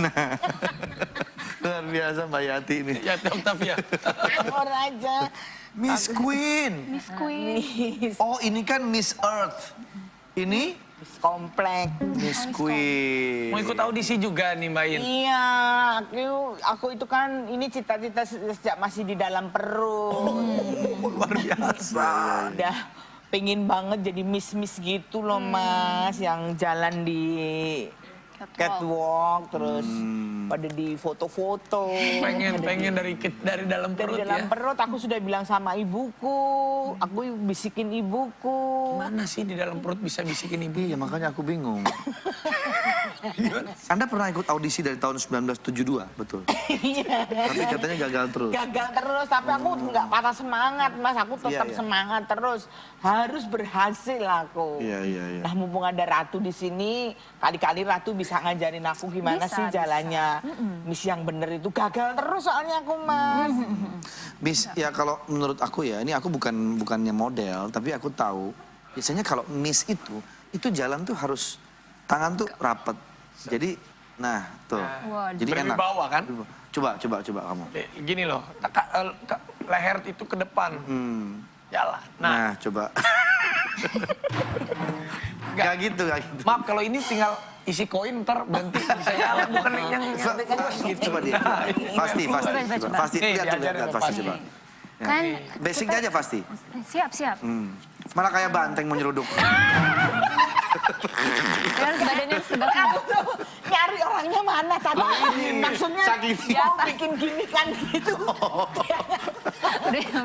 Nah, luar biasa Mbak Yati ini. Yati Octavia. Ngawur aja. Miss Queen. Miss Queen. Miss, Oh ini kan Miss Earth. Ini Miss Komplek. Miss Queen. Mau ikut audisi juga nih Mbak In? Iya, aku itu kan ini cita-cita sejak masih di dalam perut. Luar biasa. Udah pengen banget jadi miss-miss gitu loh Mas, yang jalan di catwalk terus pada di foto-foto. Pengen dari dalam perut Dari dalam ya. perut aku sudah bilang sama ibuku, aku bisikin ibuku. Mana sih di dalam perut bisa bisikin ibu? Iya makanya aku bingung. Anda pernah ikut audisi dari tahun 1972, betul? Iya. Tapi katanya gagal terus. Gagal terus, tapi aku nggak patah semangat Mas, aku tetap Iya. semangat terus. Harus berhasil aku. Iya. Nah mumpung ada Ratu di sini, kali-kali Ratu bisa ngajarin aku gimana Bisa, sih jalannya. Miss yang bener itu gagal terus soalnya aku Mas. Miss, ya kalau menurut aku ya, ini aku bukannya model, tapi aku tahu biasanya kalau Miss itu jalan tuh harus tangan tuh rapet. Jadi, nah tuh, Waduh. jadi enak. Berwibawa kan? Coba kamu. Gini loh, leher itu ke depan. Jalan. Nah, coba. Gak gitu. Maaf kalau ini tinggal isi koin ntar berhenti bisa jalan. Bukan yang gitu. Coba dia. Pasti. Coba. Pasti, Nih, lihat diajarin pasti pasti. coba. Ya. Kan Basicnya aja pasti. siap. Malah kayak banteng mau nyeruduk. Kan badannya harus tegak. Aku tuh nyari orangnya mana tadi. Maksudnya saking mau bikin gini kan gitu.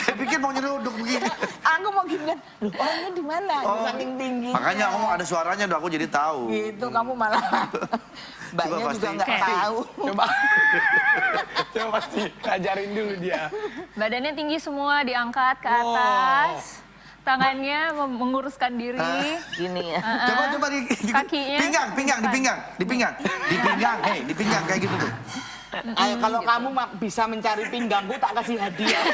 Saya pikir mau nyeruduk begini. Aku mau gini kan, loh orangnya di mana? Saking tinggi. Makanya kamu ada suaranya, aku jadi tahu. Gitu, kamu malah mbaknya juga pasti. nggak tahu. Coba pasti ajarin dulu dia. Badannya tinggi semua, diangkat ke atas. Tangannya menguruskan diri. Gini ya. Coba di Kakinya di pinggang, di pinggang kayak gitu tuh. Ayo kalau kamu bisa mencari pinggangku tak kasih hadiah.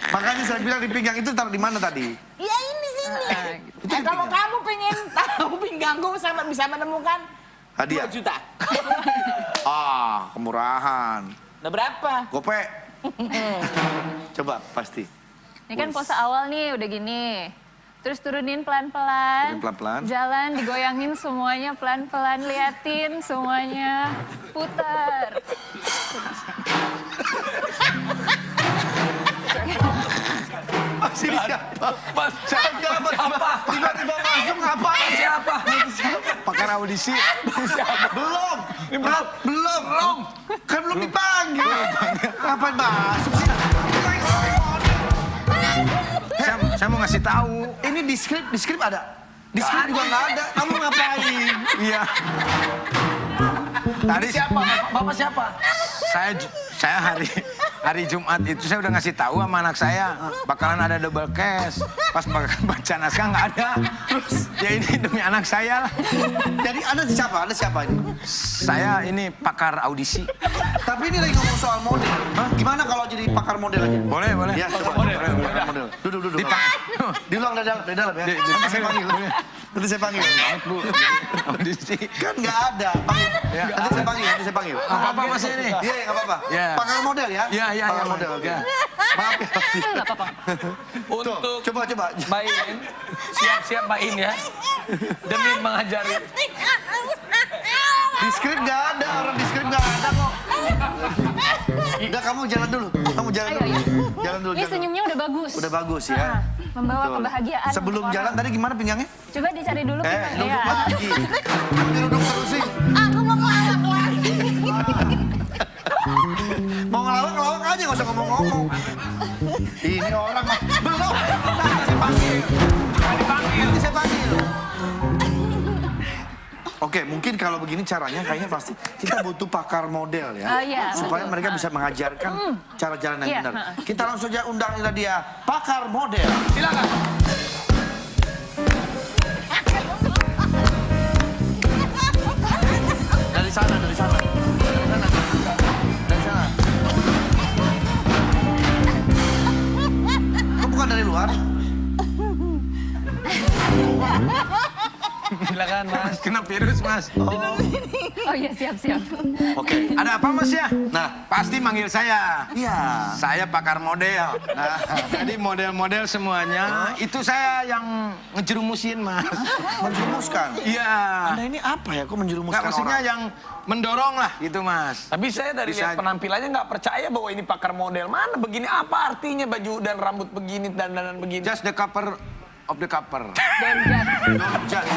Makanya saya bilang di pinggang itu taruh di mana tadi? Ya ini sini. Itu di Kalau pinggang. kamu pengen tahu pinggangku sama bisa menemukan Hadiah. 2 juta. Ah, kemurahan. Udah berapa? Gope. Coba pasti. Ini kan pose awal nih udah gini. Terus turunin pelan-pelan. Turunin pelan-pelan. Jalan digoyangin semuanya pelan-pelan. Liatin semuanya. Putar. Sini siapa? Mas, siapa? Tiba-tiba masuk ngapain? Siapa? Pakar audisi. Siapa? Belum. Ini belum. Kan belum dipanggil. Ngapain masuk sih? Saya mau ngasih tahu. Ini di skrip ada. Di skrip juga nggak ada. Kamu ngapain? Iya. Tadi Siapa? Bapak siapa? saya hari Jumat itu saya udah ngasih tahu sama anak saya bakalan ada double cash. Pas baca naskah nggak ada. Terus ya ini demi anak saya lah. Jadi Anda siapa? Anda siapa ini? Saya ini pakar audisi. Tapi ini lagi ngomong soal model. Gimana kalau jadi pakar model aja? Boleh. Ya, coba. Model. Pakar model. Duduk. Diulang dari dalam ya. Nanti saya panggil. Nanti saya panggil. Audisi. Kan nggak ada. Panggil. Nanti saya panggil. Apa masih ini? Iya, nggak apa-apa. Iya. Pakar model ya? Iya. Pakar model, oke. Iya. Maaf ya. Nggak apa-apa. Untuk Coba. Mbak In, siap-siap Mbak In ya. Demi mengajari. Di skrip nggak ada, orang di skrip nggak ada kok. Udah kamu jalan dulu. Jalan dulu. Ini senyumnya udah bagus. Udah bagus ya. Membawa Betul. kebahagiaan. Sebelum untuk jalan orang. tadi gimana pinggangnya? Coba dicari dulu. Duduk Iya. lagi. Kamu duduk terus sih. Aku mau ngelawak lagi. Mau ngelawak aja, nggak usah ngomong-ngomong. Ini orang mah belum. Nanti saya panggil. Nanti saya panggil. Oke, mungkin kalau begini caranya kayaknya pasti kita butuh pakar model ya. Oh, iya, supaya betul. mereka bisa mengajarkan cara jalan yang Iya, benar. ha. Kita langsung saja undang dia, pakar model. Silakan. Dari sana. Dari sana. Kok bukan dari luar? Silakan Jangan, Mas. Kena virus, Mas. Oh iya, siap-siap. Oke. Ada apa, Mas ya? Nah. Pasti manggil saya. Iya. Saya pakar model. Nah, jadi model-model semuanya itu saya yang ngejerumusin, Mas. Menjerumuskan. Iya. Anda ini apa ya? Kok menjerumuskan Nggak, maksudnya orang? yang mendorong lah gitu, Mas. Tapi saya dari Bisa- lihat penampilannya nggak percaya bahwa ini pakar model. Mana begini, apa artinya baju dan rambut begini, dandanan begini? Just the cover of the cover. Don't judge.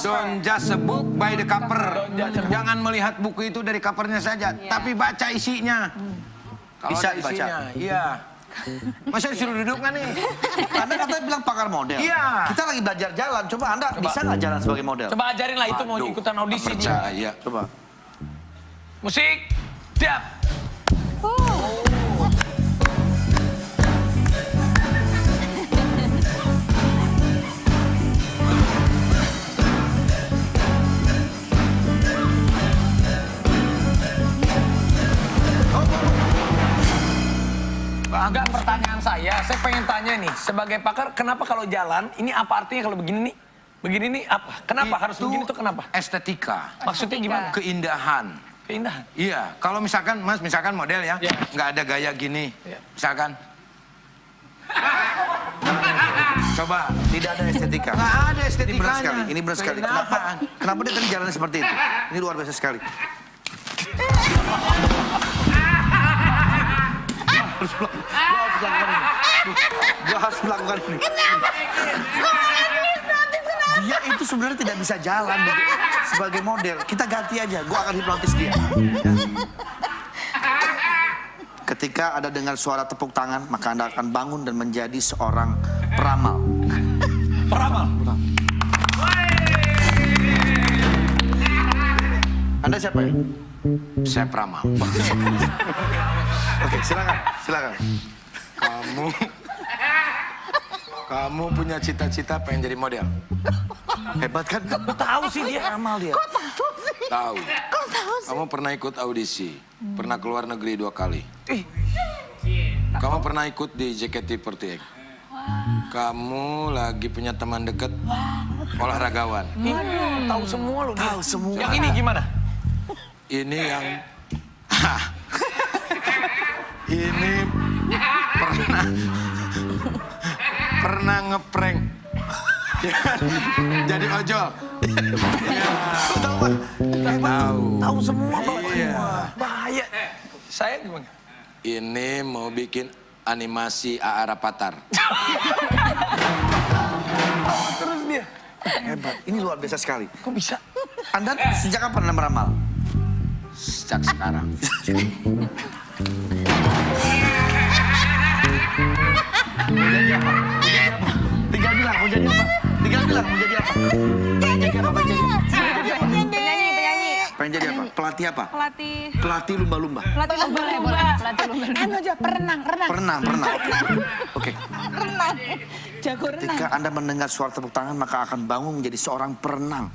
Don't just a book by the cover. Don't judge a book. Jangan melihat buku itu dari covernya saja, tapi baca isinya. Kalau Bisa ada dibaca? isinya, iya. Masa disuruh duduk kan nih? Anda katanya bilang pakar model. Iya. Kita lagi belajar jalan. Coba Anda bisa nggak jalan sebagai model? Coba ajarin lah, itu mau Aduh, ikutan audisi. nggak dia. percaya. Coba. Musik, dap. Enggak, pertanyaan saya pengen tanya nih, sebagai pakar, kenapa kalau jalan, ini apa artinya kalau begini nih? Begini nih apa? Kenapa harus Itu begini tuh kenapa? Estetika, Maksudnya gimana? keindahan. Keindahan. Iya, kalau misalkan Mas, misalkan model ya, Iya. nggak ada gaya gini, Iya. misalkan. Coba, Tidak ada estetika. nggak ada Ini benar estetikanya. sekali. Ini benar sekali. Kenapa? Keindahan. Kenapa dia tadi jalan seperti itu? Ini luar biasa sekali. Gua harus melakukan ini. Dia itu sebenarnya tidak bisa jalan sebagai model. Kita ganti aja. Gua akan hipnotis dia. Ya. Ketika ada dengar suara tepuk tangan, maka Anda akan bangun dan menjadi seorang peramal. Peramal. Anda siapa ya? Saya peramal. Oke, silakan, silakan. Kamu punya cita-cita pengen jadi model? Hebat kan? Tahu sih dia. Peramal dia. Tahu. Kamu pernah ikut audisi, pernah keluar negeri 2 kali. Kamu pernah ikut di JKT48. Kamu lagi punya teman dekat olahragawan. Tahu semua lu. Tahu semua. Yang ini gimana? Ini yang ini pernah ngeprank. Jadi ojol. Tahu. Tahu semua, Bang. Iya. Bahaya. Saya gimana? Ini mau bikin animasi AA Rapatar. Terus dia. Hebat. Ini luar biasa sekali. Kok bisa? Anda sejak kapan Anda meramal? Sejak sekarang. Tinggal bilang mau jadi apa? Tinggal bilang mau jadi apa? Pengen jadi apa? Pengen jadi apa? Penyanyi. Pengen jadi apa? Pelatih apa? Pelatih. Pelatih lumba-lumba. Pelatih lumba-lumba. Pelatih lumba-lumba. Anu aja perenang. Pernah. Oke. Renang. Jago renang. Ketika Anda mendengar suara tepuk tangan, maka akan bangun menjadi seorang perenang.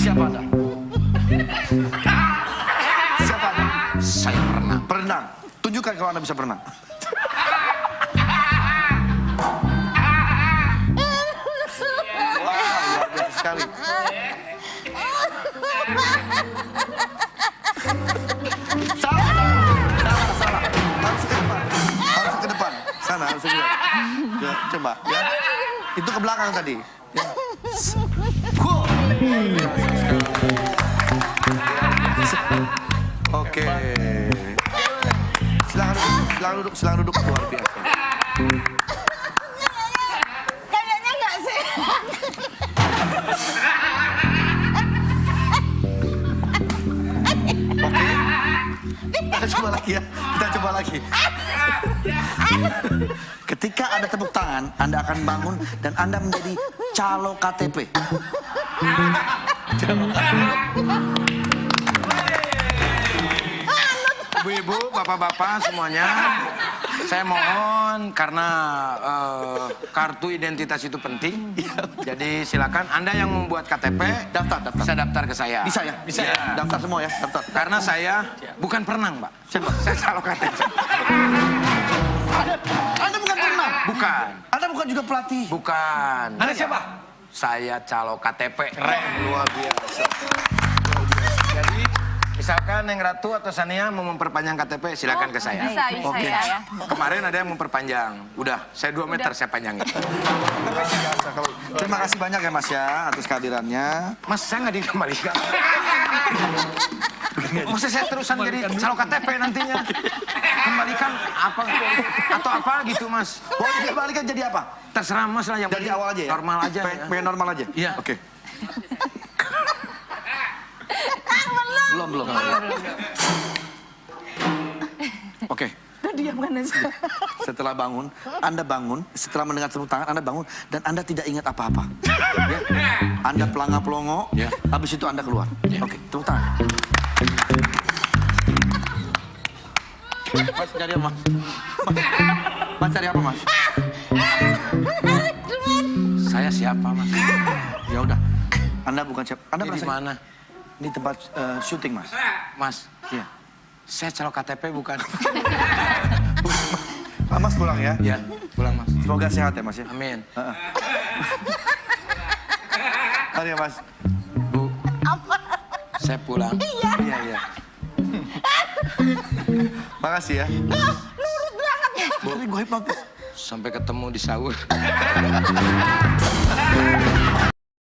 Siapa Anda? Siapa Anda? Saya pernah. Perenang. Tunjukkan kalau Anda bisa berenang. Luar biasa sekali. Salah. Harus ke depan. Harus ke depan. Sana, harus ke depan. Ya, coba, ya. Itu ke belakang tadi. Ya. Wow. Oke. Silakan duduk. Luar biasa. Kayaknya nggak sih. Oke. Kita coba lagi ya. Kita coba lagi. Ketika ada tepuk tangan, Anda akan bangun dan Anda menjadi calo KTP. Ibu-ibu, bapak-bapak semuanya, saya mohon karena kartu identitas itu penting. Jadi silakan Anda yang membuat KTP Daftar. bisa daftar ke saya. Bisa ya? Bisa ya? Daftar semua ya, daftar. Karena saya bukan perenang, Pak. Saya calo KTP. Anda bukan pernah. Bukan. Anda bukan bukan juga pelatih. Bukan. Anda siapa? Saya calo KTP. Luar biasa. Jadi misalkan Neng Ratu atau Sania mau memperpanjang KTP, silakan ke saya. Bisa Oke. ya. Kemarin ada yang memperpanjang. Udah, saya 2 meter saya panjangin. Terima kasih banyak ya Mas ya atas kehadirannya. Mas, saya nggak dikembalikan. Maksudnya saya terusan jadi calo KTP nantinya. Kembalikan apa atau apa gitu, Mas. Boleh dikembalikan jadi apa? Terserah Mas lah yang Dari penting awal aja ya? normal aja. Pengen, Ya. pengen normal aja? Iya. Oke. Belum. Oke. Diam kan aja. Setelah bangun, setelah mendengar tepuk tangan, Anda bangun, dan Anda tidak ingat apa-apa. Ya? Anda pelongo, Ya. habis itu Anda keluar. Oke, tepuk tangan. Mas, cari apa, Mas? Mas, cari apa, Mas? Saya siapa, Mas? Ya udah, Anda bukan siapa. Anda Ini di merasa mana? di tempat syuting, Mas. Mas, Iya. saya calo KTP bukan. Mas pulang ya. Ya, pulang Mas. Semoga sehat ya, Mas ya. Amin. Mari ya, Mas. Bu, saya pulang. Iya. Makasih ya. Nurut banget. Gue hipnotis. Sampai ketemu di sahur.